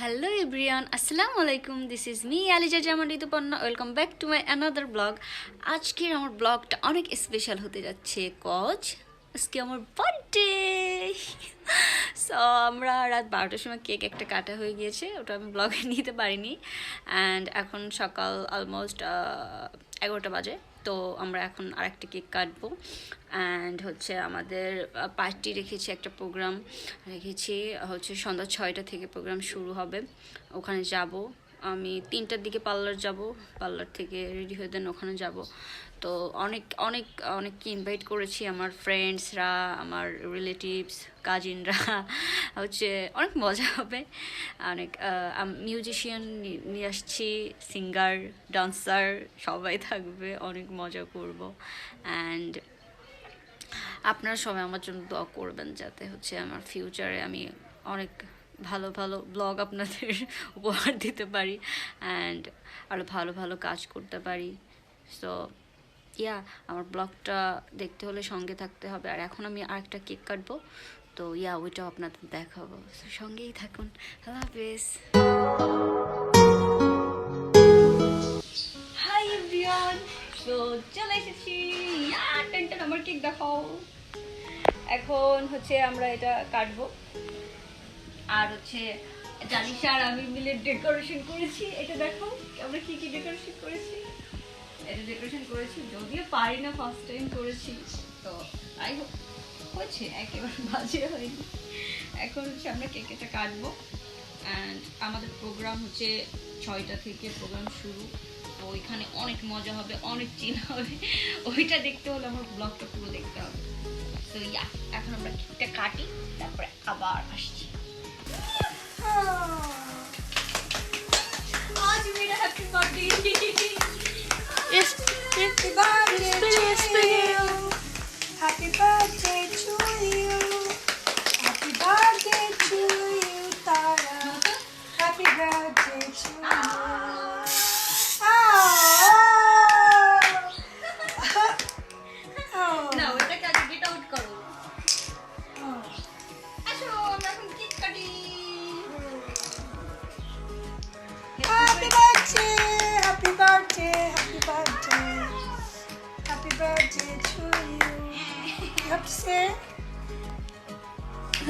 Hello everyone, Assalamu alaikum. This is me Alija Jaman Rituparna. Welcome back to my another vlog. আজকের আমার ব্লগটা অনেক special হতে যাচ্ছে কজ আজকে আমার বার্থডে। সো আমরা রাত 12টার সময় কেক একটা কাটা হয়ে গিয়েছে, ওটা আমি ব্লগে নিতে পারিনি। অ্যান্ড এখন সকাল অলমোস্ট 11টা বাজে। তো আমরা এখন আরেকটা কেক কাটবো। অ্যান্ড হচ্ছে আমাদের পার্টি রেখেছি, একটা প্রোগ্রাম রেখেছি, হচ্ছে সন্ধ্যা 6টা থেকে প্রোগ্রাম শুরু হবে। ওখানে যাব আমি 3টার দিকে পার্লার যাব, পার্লার থেকে রেডি হয়ে দেন ওখানে যাব। তো অনেককে ইনভাইট করেছি, আমার ফ্রেন্ডসরা, আমার রিলেটিভস, কাজিনরা। হচ্ছে অনেক মজা হবে, অনেক মিউজিশিয়ান নিয়ে আসছি, সিঙ্গার, ডান্সার সবাই থাকবে, অনেক মজা করব। অ্যান্ড আপনারা সবাই আমার জন্য দোয়া করবেন যাতে হচ্ছে আমার ফিউচারে আমি অনেক ভালো ভালো ব্লগ আপনাদের উপহার দিতে পারি অ্যান্ড আরও ভালো ভালো কাজ করতে পারি। সো আমার ব্লগটা দেখতে হলে সঙ্গে থাকতে হবে। আর এখন আমি আরেকটা কেক কাটবো, তো ওইটাও আপনাদের দেখাবো, সঙ্গেই থাকুন। আল্লাহ হাফেজ। হাই এভরিওয়ান, তো চলে এসেছি। টেনটেন আমার কেক দেখাও। এখন হচ্ছে আমরা এটা কাটবো। আর হচ্ছে জানিশা আর আমি মিলে ডেকোরেশন করেছি, এটা দেখো আমরা কি কি ডেকোরেশন করেছি। এটা ডেকোরেশন করেছি, যদিও পারি না, ফার্স্ট টাইম করেছি, তো আই হোপ হয়েছে, একেবারে বাজে হয়নি। এখন হচ্ছে আমরা কেকটা কাটবো। অ্যান্ড আমাদের প্রোগ্রাম হচ্ছে 6টা থেকে প্রোগ্রাম শুরু, তো ওইখানে অনেক মজা হবে, অনেক চিল হবে। ওইটা দেখতে হলে আমার ব্লগটা পুরো দেখতে হবে। তো এখন আমরা কেকটা কাটি, তারপরে আবার আসছি। আজ মেরা happy birthday. Happy birthday to you. Happy birthday to you. Happy birthday to you, Tara. Happy birthday to you. না ওটা কাটি, গেট আউট করো। আসো আমরা এখন কেক কাটি। Happy birthday, happy birthday, happy birthday. Happy birthday to you. You have to say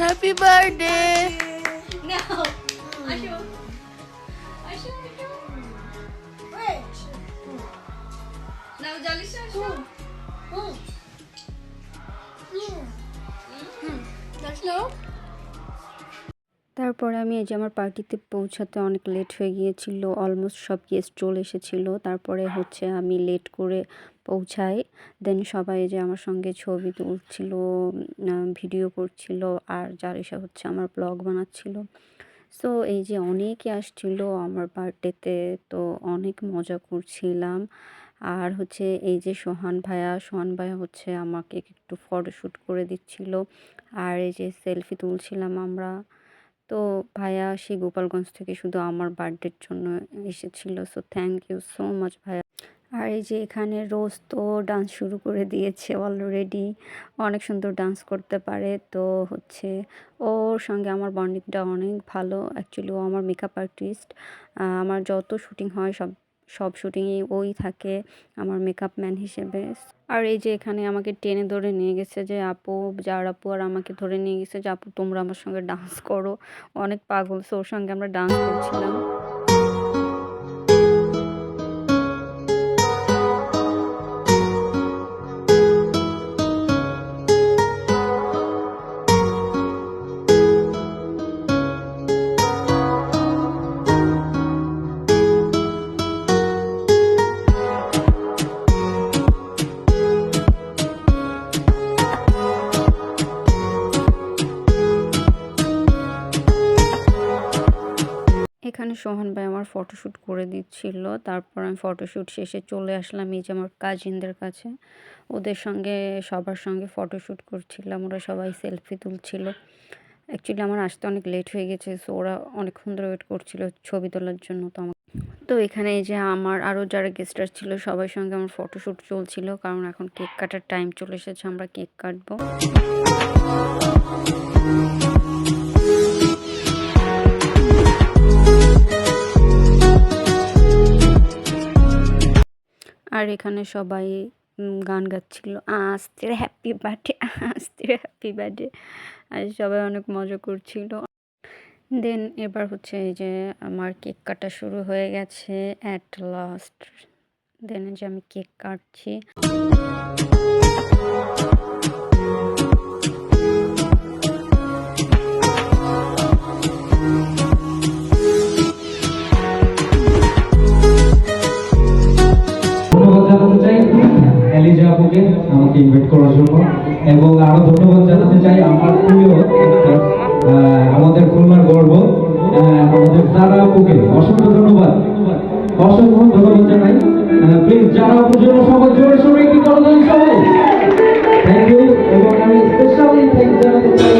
Happy birthday. নাও আসো আসো। wait. নাও জালিশা আসো। That's no. তারপরে আমি এই যে আমার পার্টিতে পৌঁছাতে অনেক লেট হয়ে গিয়েছিল, অলমোস্ট সব গেস্ট চলে এসেছিল। তারপরে হচ্ছে আমি লেট করে পৌঁছাই। দেন সবাই যে আমার সঙ্গে ছবি তুলছিল, ভিডিও করছিল, আর জারিশা হচ্ছে আমার ব্লগ বানাচ্ছিল। সো এই যে অনেকে আসছিল আমার বার্থডেতে, তো অনেক মজা করছিলাম। আর হচ্ছে এই যে সোহান ভাইয়া হচ্ছে আমাকে একটু ফটোশ্যুট করে দিচ্ছিল, আর এই যে সেলফি তুলছিলাম আমরা। তো ভাইয়া সেই গোপালগঞ্জ থেকে শুধু আমার বার্থডের জন্য এসেছিল। So thank you so much ভাইয়া। আর এই যে এখানে রোজ তো ডান্স শুরু করে দিয়েছে অলরেডি, অনেক সুন্দর ডান্স করতে পারে। তো হচ্ছে ওর সঙ্গে আমার বন্ডিংটা অনেক ভালো। অ্যাকচুয়ালি ও আমার মেকআপ আর্টিস্ট, আমার যত শুটিং হয় সব শুটিংয়েই ওই থাকে আমার মেকআপ ম্যান হিসেবে। আর এই যে এখানে আমাকে টেনে ধরে নিয়ে গেছে যে আপু, যার আপু, আর আমাকে ধরে নিয়ে গেছে যে আপু তোমরা আমার সঙ্গে ডান্স করো। অনেক পাগল, সো ওর সঙ্গে আমরা ডান্স করছিলাম। এখানে সোহান ভাই আমার ফটোশ্যুট করে দিচ্ছিল। তারপর আমি ফটোশ্যুট শেষে চলে আসলাম এই যে আমার কাজিনদের কাছে, ওদের সঙ্গে সবার সঙ্গে ফটোশ্যুট করছিলাম। ওরা সবাই সেলফি তুলছিল। অ্যাকচুয়ালি আমার আসতে অনেক লেট হয়ে গেছে, সো ওরা অনেকক্ষণ ধরে ওয়েট করছিল ছবি তোলার জন্য। তো এখানে এই যে আমার আরও যারা গেস্টার ছিল সবার সঙ্গে আমার ফটোশ্যুট চলছিল, কারণ এখন কেক কাটার টাইম চলে এসেছে, আমরা কেক কাটবো। আর এখানে সবাই গান গাচ্ছিল, আস্তের হ্যাপি বার্থডে, আস্তের হ্যাপি বার্থডে। আর সবাই অনেক মজা করছিল। দেন এবার হচ্ছে এই যে আমার কেক কাটা শুরু হয়ে গেছে অ্যাট লাস্ট। দেন যে আমি কেক কাটছি। এলিজা আপুকে আমাকে ইনভাইট করার জন্য, এবং আরো ধন্যবাদ জানাতে চাই আমার প্রিয় আমাদের খুলনার গর্ব আমাদের যারা আপুকে অসংখ্য ধন্যবাদ, অসংখ্য ধন্যবাদ জানাই। প্লিজ যারা আপুর জন্য সবাই জোরে সোরে কি করবেন সবাই, থ্যাংক ইউ। এবং আমি স্পেশালি থ্যাংক জানাতে চাই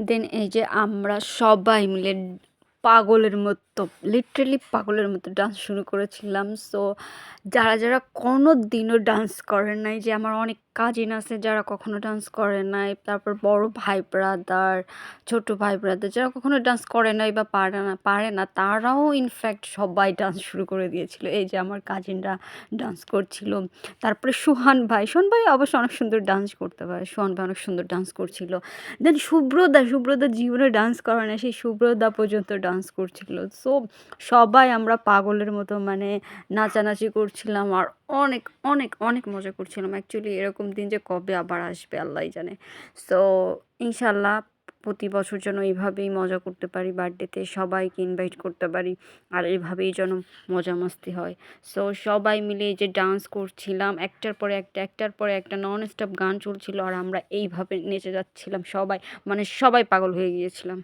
দেন এই যে আমরা সবাই মিলে পাগলের মতো, লিটারেলি পাগলের মতো ডান্স শুরু করেছিলাম। সো যারা যারা কোনো দিনও ডান্স করে নাই, যে আমার অনেক কাজিন আছে যারা কখনো ডান্স করে নাই, তারপর বড় ভাই ব্রাদার, ছোট ভাই ব্রাদার যারা কখনো ডান্স করে নাই বা পারে না তারাও ইনফ্যাক্ট সবাই ডান্স শুরু করে দিয়েছিল। এই যে আমার কাজিনরা ডান্স করছিল। তারপরে সোহান ভাই অবশ্য অনেক সুন্দর ডান্স করতে পারে, সোহান ভাই অনেক সুন্দর ডান্স করছিল। দেন শুভ্রদা জীবনে ডান্স করে না, সেই শুভ্রদা পর্যন্ত ডান্স করছিল। সো সবাই আমরা পাগলের মতো মানে নাচানাচি করছিলাম আর অনেক অনেক অনেক মজা করছিলাম। অ্যাকচুয়ালি এরকম দিন যে কবে আবার আসবে আল্লাহই জানে। সো ইনশাল্লাহ প্রতি বছর যেন এইভাবেই মজা করতে পারি, বার্থডেতে সবাইকে ইনভাইট করতে পারি আর এইভাবেই যেন মজা মাস্তি হয়। সো সবাই মিলে যে ডান্স করছিলাম, একটার পরে একটা নন স্টপ গান চলছিল আর আমরা এইভাবে নেচে যাচ্ছিলাম, সবাই পাগল হয়ে গিয়েছিলাম।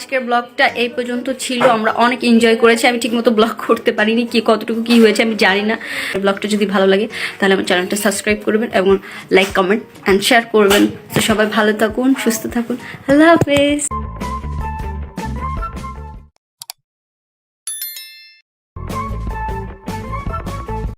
আজকের ব্লগটা এই পর্যন্ত ছিল। আমরা অনেক এনজয় করেছি। আমি ঠিকমতো ব্লগ করতে পারিনি, কতটুকু কি হয়েছে আমি জানি না। ব্লগটা যদি ভালো লাগে তাহলে আমার চ্যানেলটা সাবস্ক্রাইব করবেন এবং লাইক কমেন্ট অ্যান্ড শেয়ার করবেন। তো সবাই ভালো থাকুন, সুস্থ থাকুন। আল্লাহ হাফেজ।